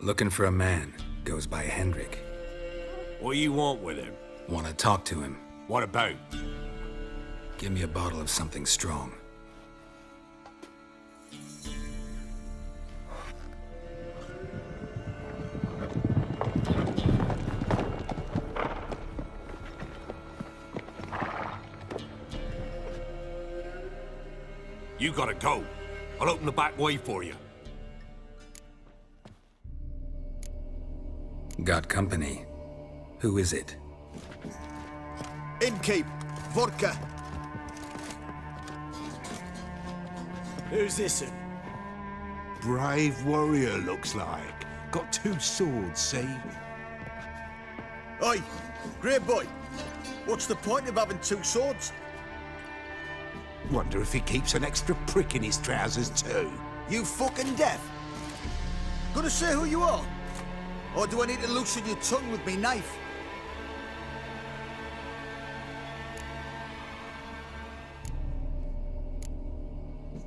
Looking for a man. Goes by Hendrik. What do you want with him? Want to talk to him. What about? Give me a bottle of something strong. You gotta go. I'll open the back way for you. Got company. Who is it? Innkeep, vodka. Who's this? Brave warrior, looks like. Got 2 swords, see? Oi, great boy. What's the point of having 2 swords? Wonder if he keeps an extra prick in his trousers too. You fucking deaf? Gonna say who you are? Or do I need to loosen your tongue with me knife?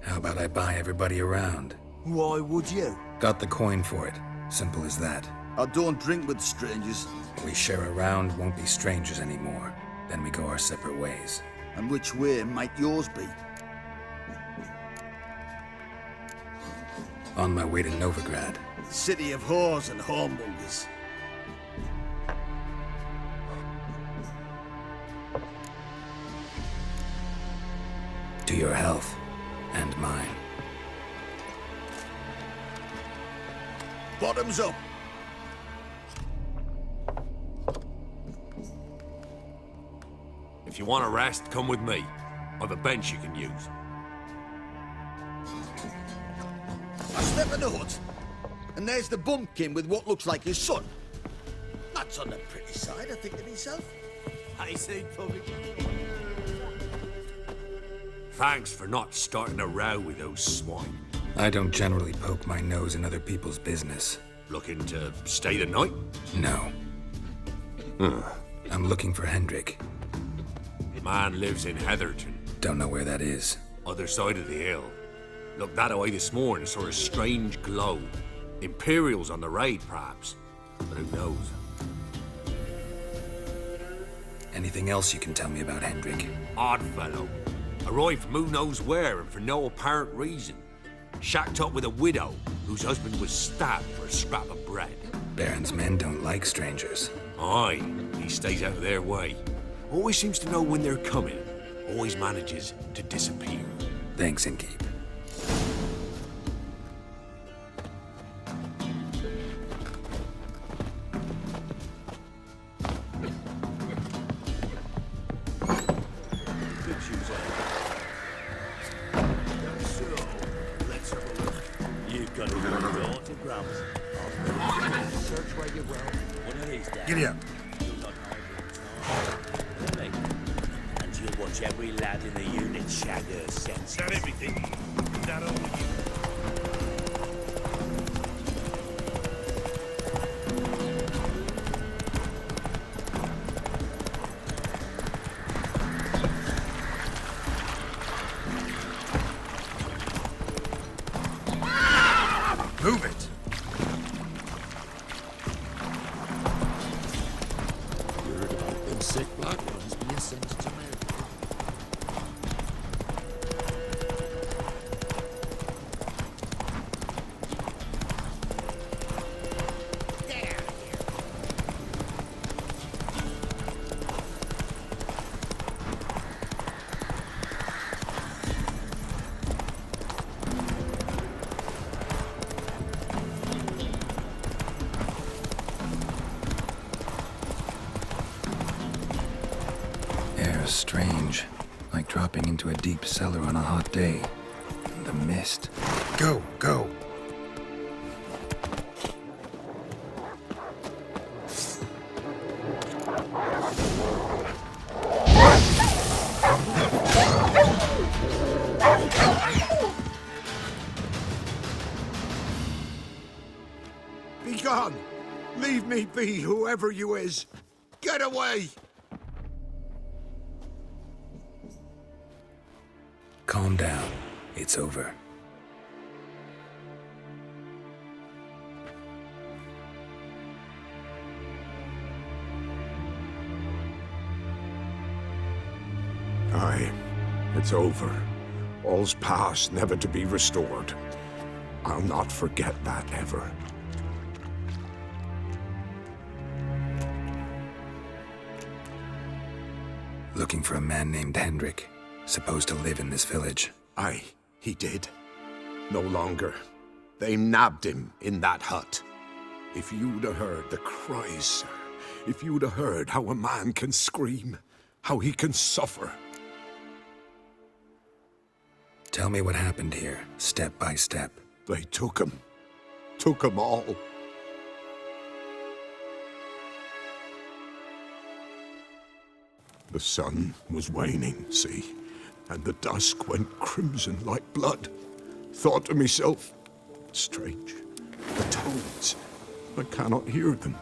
How about I buy everybody around? Why would you? Got the coin for it. Simple as that. I don't drink with strangers. We share a round, won't be strangers anymore. Then we go our separate ways. And which way might yours be? On my way to Novigrad. City of whores and whoremongers. To your health. And mine. Bottoms up. If you want a rest, come with me. I've a bench you can use. I step in the hut, and there's the bumpkin with what looks like his son. That's on the pretty side, I think to myself. I say, Pubby. Thanks for not starting a row with those swine. I don't generally poke my nose in other people's business. Looking to stay the night? No. I'm looking for Hendrik. Man lives in Heatherton. Don't know where that is. Other side of the hill. Looked that away this morning, saw a strange glow. Imperials on the raid, perhaps. But who knows? Anything else you can tell me about Hendrik? Odd fellow. Arrived from who knows where and for no apparent reason. Shacked up with a widow whose husband was stabbed for a scrap of bread. Baron's men don't like strangers. Aye, he stays out of their way. Always seems to know when they're coming. Always manages to disappear. Thanks, Innkeep. Giddy up. And you'll watch every lad in the unit shag her senses. That everything? That all Move it. You heard about them sick black ones being sent to me. Air's strange. Like dropping into a deep cellar on a hot day. And the mist. Go, go! Be gone! Leave me be, whoever you is! Get away! Calm down. It's over. Aye, it's over. All's past, never to be restored. I'll not forget that ever. Looking for a man named Hendrik, supposed to live in this village. Aye, he did. No longer. They nabbed him in that hut. If you'd have heard the cries, sir. If you'd have heard how a man can scream, how he can suffer. Tell me what happened here, step by step. They took him. Took him all. The sun was waning, see, and the dusk went crimson like blood. Thought to myself, strange, the toads, I cannot hear them.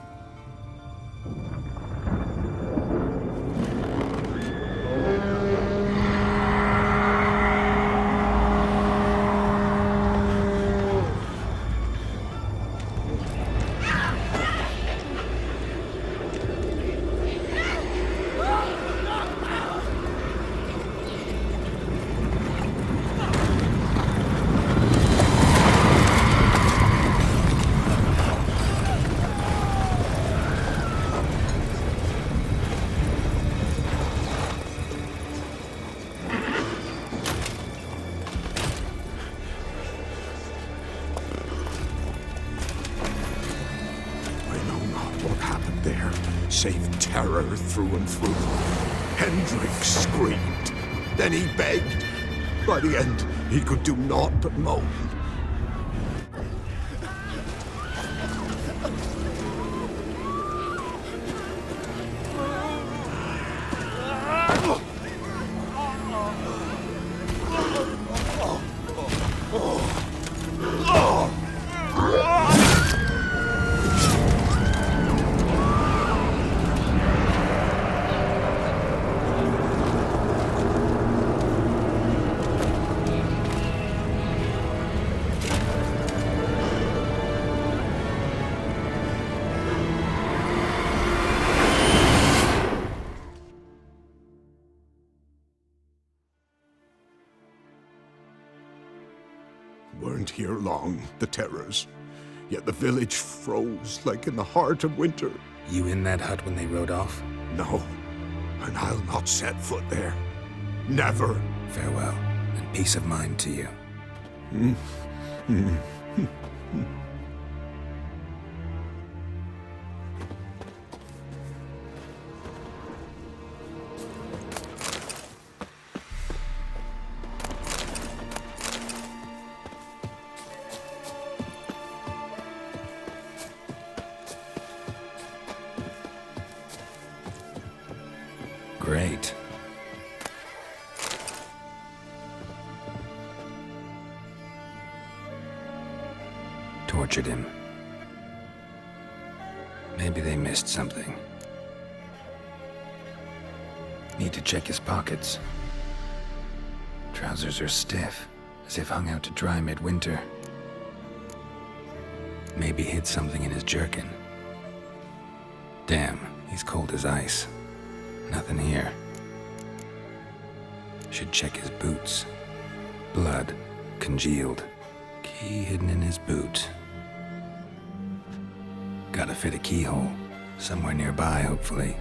Save terror through and through. Hendrik screamed. Then he begged. By the end, he could do naught but moan. Weren't here long, the terrors. Yet the village froze like in the heart of winter. You in that hut when they rode off? No, and I'll not set foot there. Never. Farewell, and peace of mind to you. Great. Tortured him. Maybe they missed something. Need to check his pockets. Trousers are stiff, as if hung out to dry midwinter. Maybe hid something in his jerkin. Damn, he's cold as ice. Nothing here. Should check his boots. Blood, congealed. Key hidden in his boot. Gotta fit a keyhole. Somewhere nearby, hopefully.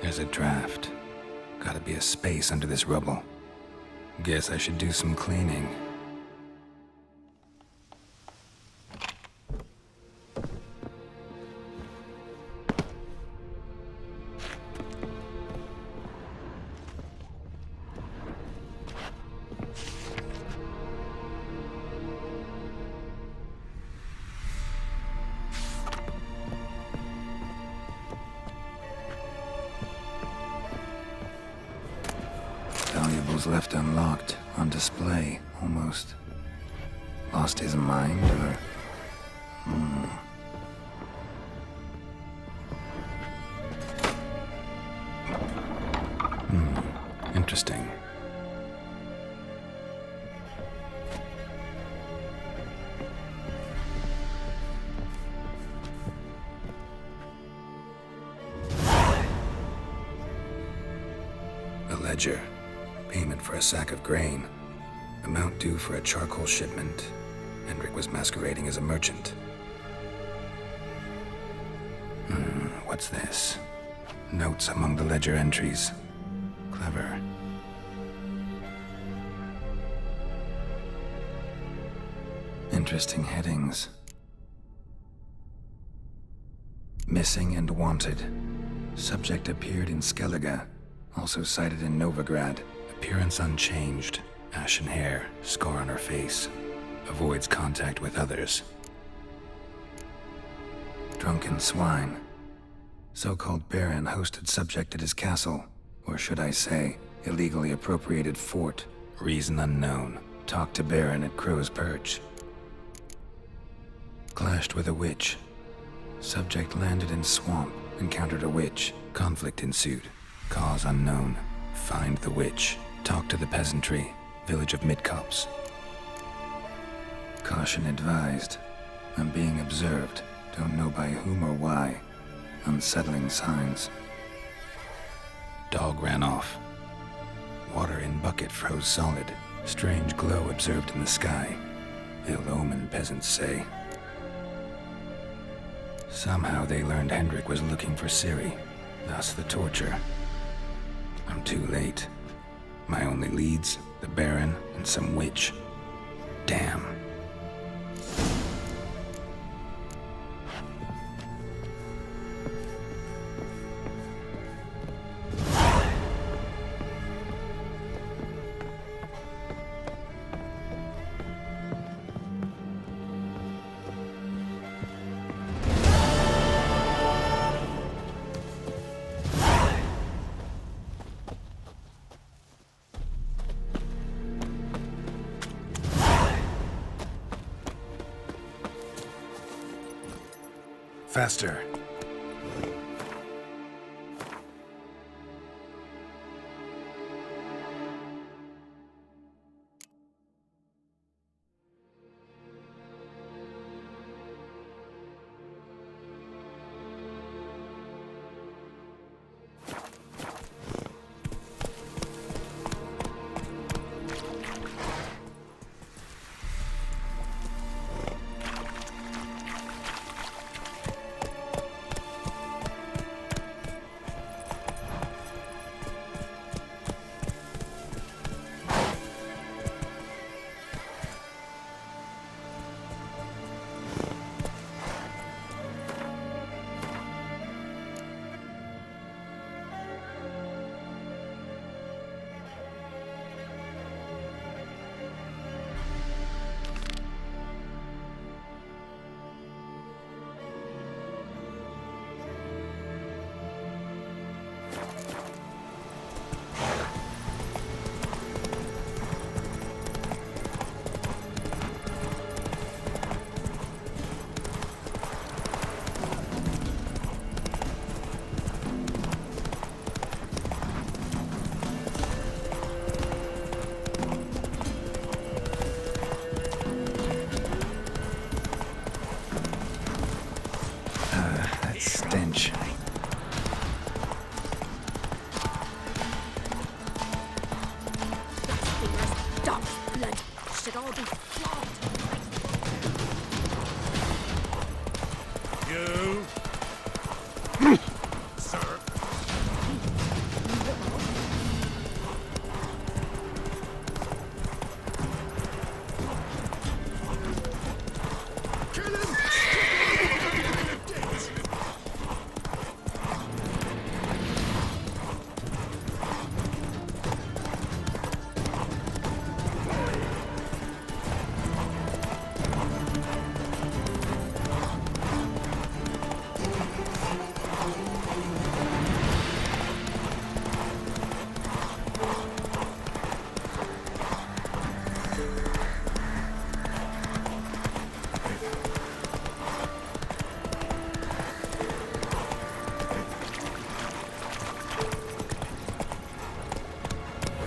There's a draft. Gotta be a space under this rubble. Guess I should do some cleaning. Valuables left unlocked, on display, almost. Lost his mind, or... Interesting. A ledger. Payment for a sack of grain. Amount due for a charcoal shipment. Hendrik was masquerading as a merchant. What's this? Notes among the ledger entries. Clever. Interesting headings. Missing and wanted. Subject appeared in Skellige. Also cited in Novigrad. Appearance unchanged. Ashen hair. Scar on her face. Avoids contact with others. Drunken swine. So-called Baron hosted subject at his castle. Or should I say, illegally appropriated fort. Reason unknown. Talked to Baron at Crow's Perch. Clashed with a witch. Subject landed in swamp. Encountered a witch. Conflict ensued. Cause unknown. Find the witch. Talk to the peasantry. Village of Midcopse. Caution advised. I'm being observed. Don't know by whom or why. Unsettling signs. Dog ran off. Water in bucket froze solid. Strange glow observed in the sky. Ill omen, peasants say. Somehow they learned Hendrik was looking for Ciri. Thus the torture. I'm too late. My only leads, the Baron and some witch. Damn. Faster. Stench. Dog's blood should all be flogged. You. Sir. Kill him!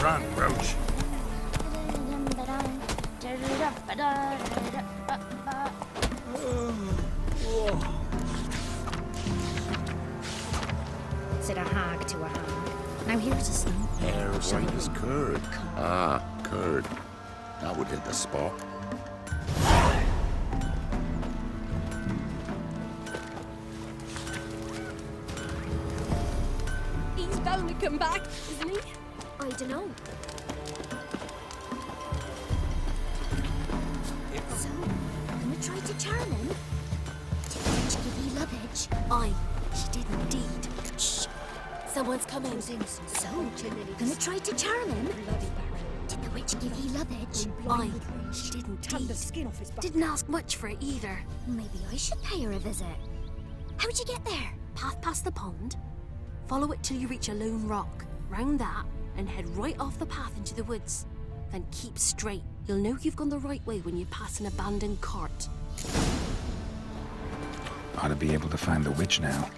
Run, Roach. Said a hag to a hag. Now here's a snow. Hair white as curd. Ah, curd. That would hit the spot. He's bound to come back, isn't he? I dunno. So, gonna try to charm him? Did she give you lovage? Aye, she did indeed. Shh. Someone's coming. So, gonna try to charm him? Did the witch give you lovage? Aye, she did indeed. the skin off his back. Didn't ask much for it either. Maybe I should pay her a visit. How'd you get there? Path past the pond. Follow it till you reach a lone rock. Round that, and head right off the path into the woods. Then keep straight. You'll know you've gone the right way when you pass an abandoned cart. Ought to be able to find the witch now.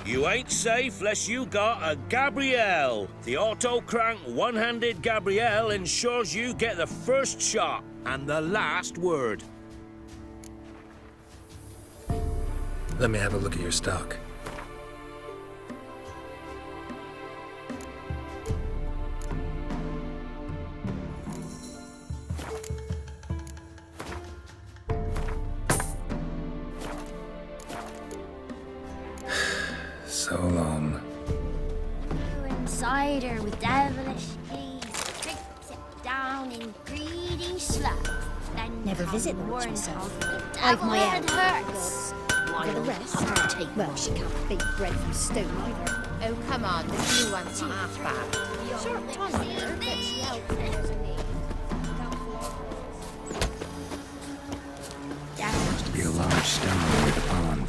You ain't safe less you got a Gabrielle. The auto-crank one-handed Gabrielle ensures you get the first shot and the last word. Let me have a look at your stock. So long. Inside her with devilish gaze, tricks it down in greedy sluts. Then Never visit the witch myself. I've my head own hurts. For the rest, well, she can't bake bread from stone either. Oh, come on, this new one's half back. Short time here, but she Must be a large stone near the pond.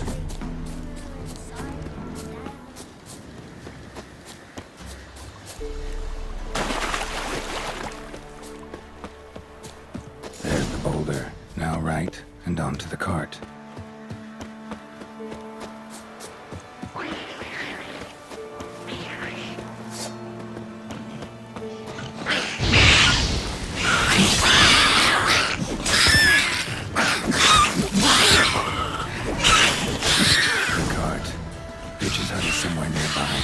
There's the boulder. Now right, and onto the cart. The cart. Bitch's hut is somewhere nearby.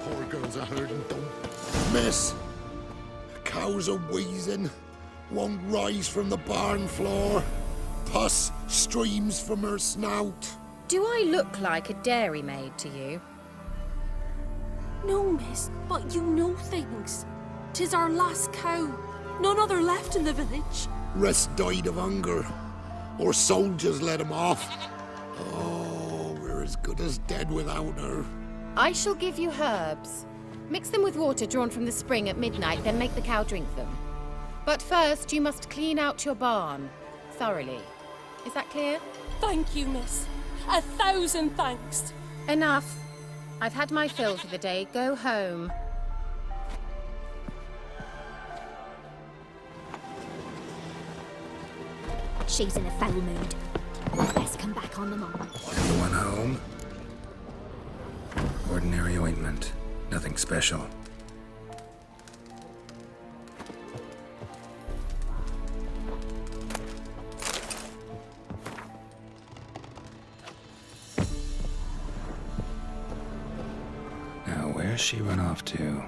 Poor girl's a herding dump. Miss, the cows are wheezing, won't rise from the barn floor. Pus streams from her snout. Do I look like a dairymaid to you? No, miss, but you know things. 'Tis our last cow. None other left in the village. Rest died of hunger, or soldiers let him off. Oh, we're as good as dead without her. I shall give you herbs. Mix them with water drawn from the spring at midnight, then make the cow drink them. But first, you must clean out your barn thoroughly. Is that clear? Thank you, miss. 1,000 thanks. Enough. I've had my fill for the day. Go home. She's in a foul mood. Best come back on the morrow. Anyone home? Ordinary ointment. Nothing special. Now, where's she run off to?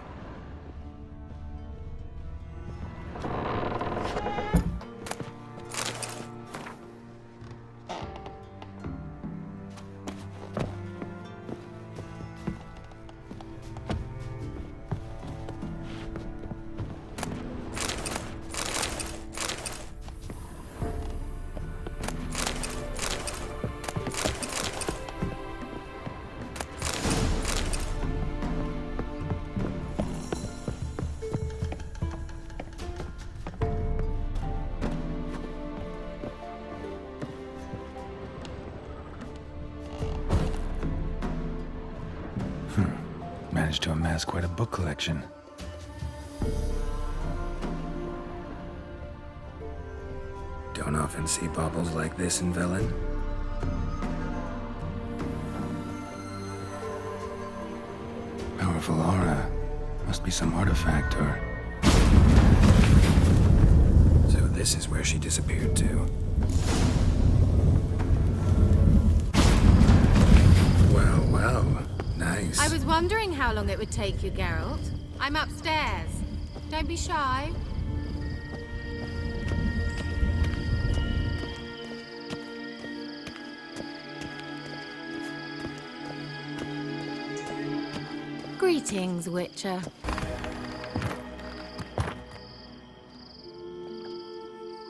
managed to amass quite a book collection. Don't often see baubles like this in Velen. Powerful aura. Must be some artifact or... So this is where she disappeared to. Well, well. Nice. I was wondering how long it would take you, Geralt. I'm upstairs. Don't be shy. Greetings, Witcher.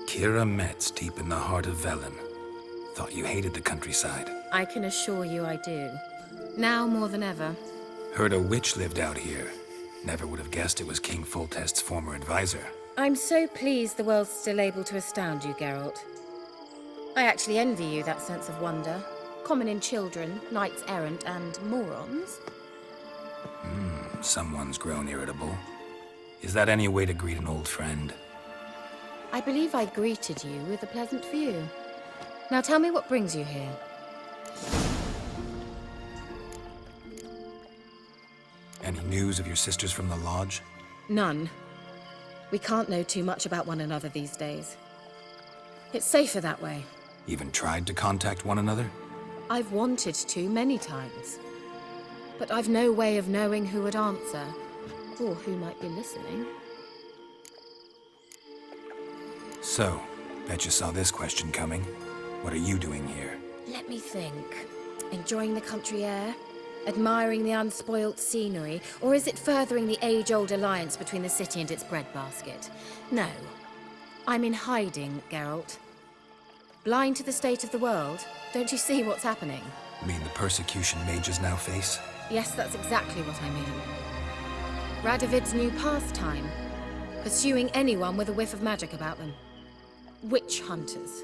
Kira Metz, deep in the heart of Velen. Thought you hated the countryside. I can assure you I do. Now more than ever. Heard a witch lived out here. Never would have guessed it was King Foltest's former advisor. I'm so pleased the world's still able to astound you, Geralt. I actually envy you that sense of wonder. Common in children, knights errant, and morons. Someone's grown irritable. Is that any way to greet an old friend? I believe I greeted you with a pleasant view. Now tell me what brings you here. Any news of your sisters from the lodge? None. We can't know too much about one another these days. It's safer that way. Even tried to contact one another? I've wanted to many times. But I've no way of knowing who would answer, or who might be listening. So, bet you saw this question coming. What are you doing here? Let me think. Enjoying the country air? Admiring the unspoilt scenery? Or is it furthering the age-old alliance between the city and its breadbasket? No. I'm in hiding, Geralt. Blind to the state of the world? Don't you see what's happening? You mean the persecution mages now face? Yes, that's exactly what I mean. Radovid's new pastime. Pursuing anyone with a whiff of magic about them. Witch hunters.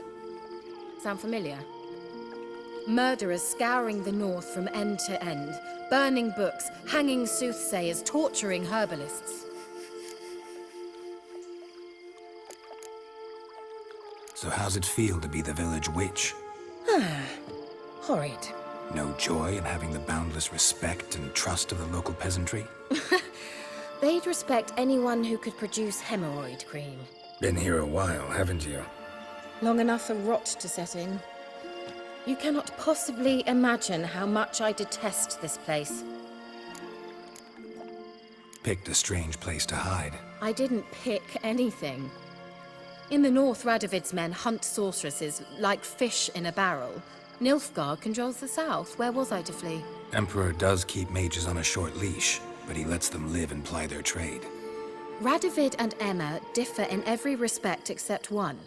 Sound familiar? Murderers scouring the north from end to end, burning books, hanging soothsayers, torturing herbalists. So how's it feel to be the village witch? Horrid. No joy in having the boundless respect and trust of the local peasantry? They'd respect anyone who could produce hemorrhoid cream. Been here a while, haven't you? Long enough for rot to set in. You cannot possibly imagine how much I detest this place. Picked a strange place to hide. I didn't pick anything. In the north, Radovid's men hunt sorceresses like fish in a barrel. Nilfgaard controls the south. Where was I to flee? Emperor does keep mages on a short leash, but he lets them live and ply their trade. Radovid and Emma differ in every respect except one.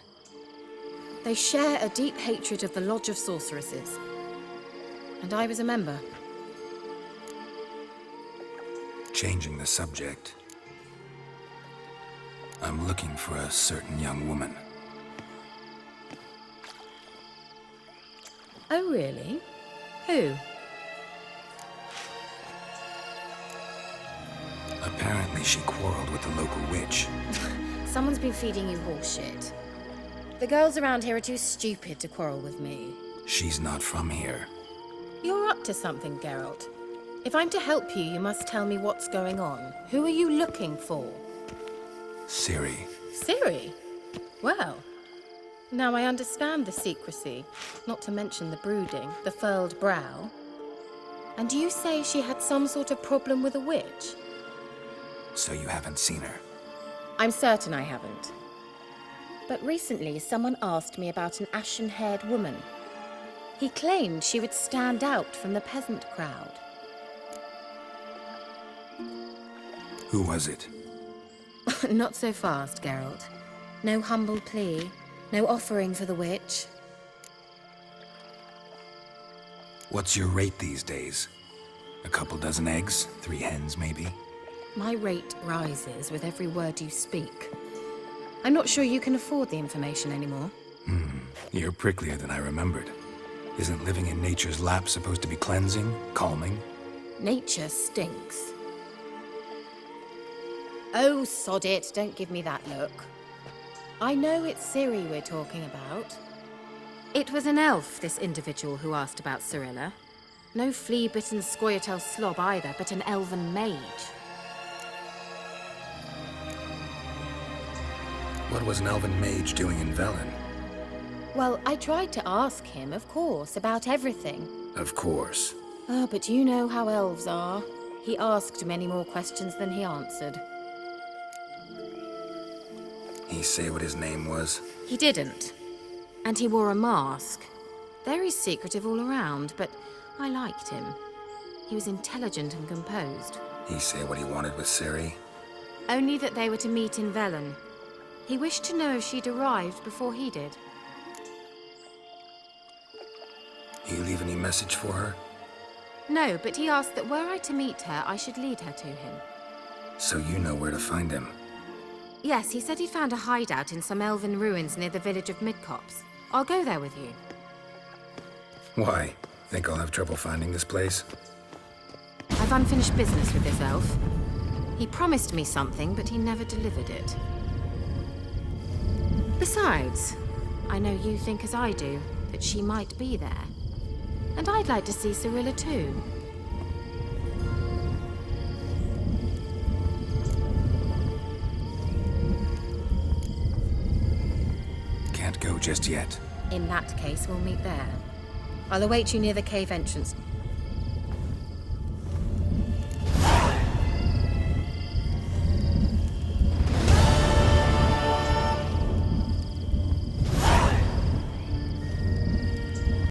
They share a deep hatred of the Lodge of Sorceresses. And I was a member. Changing the subject. I'm looking for a certain young woman. Oh, really? Who? Apparently she quarreled with the local witch. Someone's been feeding you horseshit. The girls around here are too stupid to quarrel with me. She's not from here. You're up to something, Geralt. If I'm to help you, you must tell me what's going on. Who are you looking for? Ciri. Ciri? Well, now I understand the secrecy, not to mention the brooding, the furled brow. And you say she had some sort of problem with a witch? So you haven't seen her? I'm certain I haven't. But recently, someone asked me about an ashen-haired woman. He claimed she would stand out from the peasant crowd. Who was it? Not so fast, Geralt. No humble plea, no offering for the witch. What's your rate these days? A couple dozen eggs? 3 hens, maybe? My rate rises with every word you speak. I'm not sure you can afford the information anymore. You're pricklier than I remembered. Isn't living in nature's lap supposed to be cleansing, calming? Nature stinks. Oh, sod it. Don't give me that look. I know it's Ciri we're talking about. It was an elf, this individual who asked about Cirilla. No flea-bitten Scoia'tael slob either, but an elven mage. What was an elven mage doing in Velen? Well, I tried to ask him, of course, about everything. Of course. Oh, but you know how elves are. He asked many more questions than he answered. He say what his name was? He didn't. And he wore a mask. Very secretive all around, but I liked him. He was intelligent and composed. He say what he wanted with Ciri? Only that they were to meet in Velen. He wished to know if she'd arrived before he did. You leave any message for her? No, but he asked that were I to meet her, I should lead her to him. So you know where to find him? Yes, he said he'd found a hideout in some elven ruins near the village of Midcopse. I'll go there with you. Why? Think I'll have trouble finding this place? I've unfinished business with this elf. He promised me something, but he never delivered it. Besides, I know you think as I do, that she might be there. And I'd like to see Cirilla too. Can't go just yet. In that case, we'll meet there. I'll await you near the cave entrance.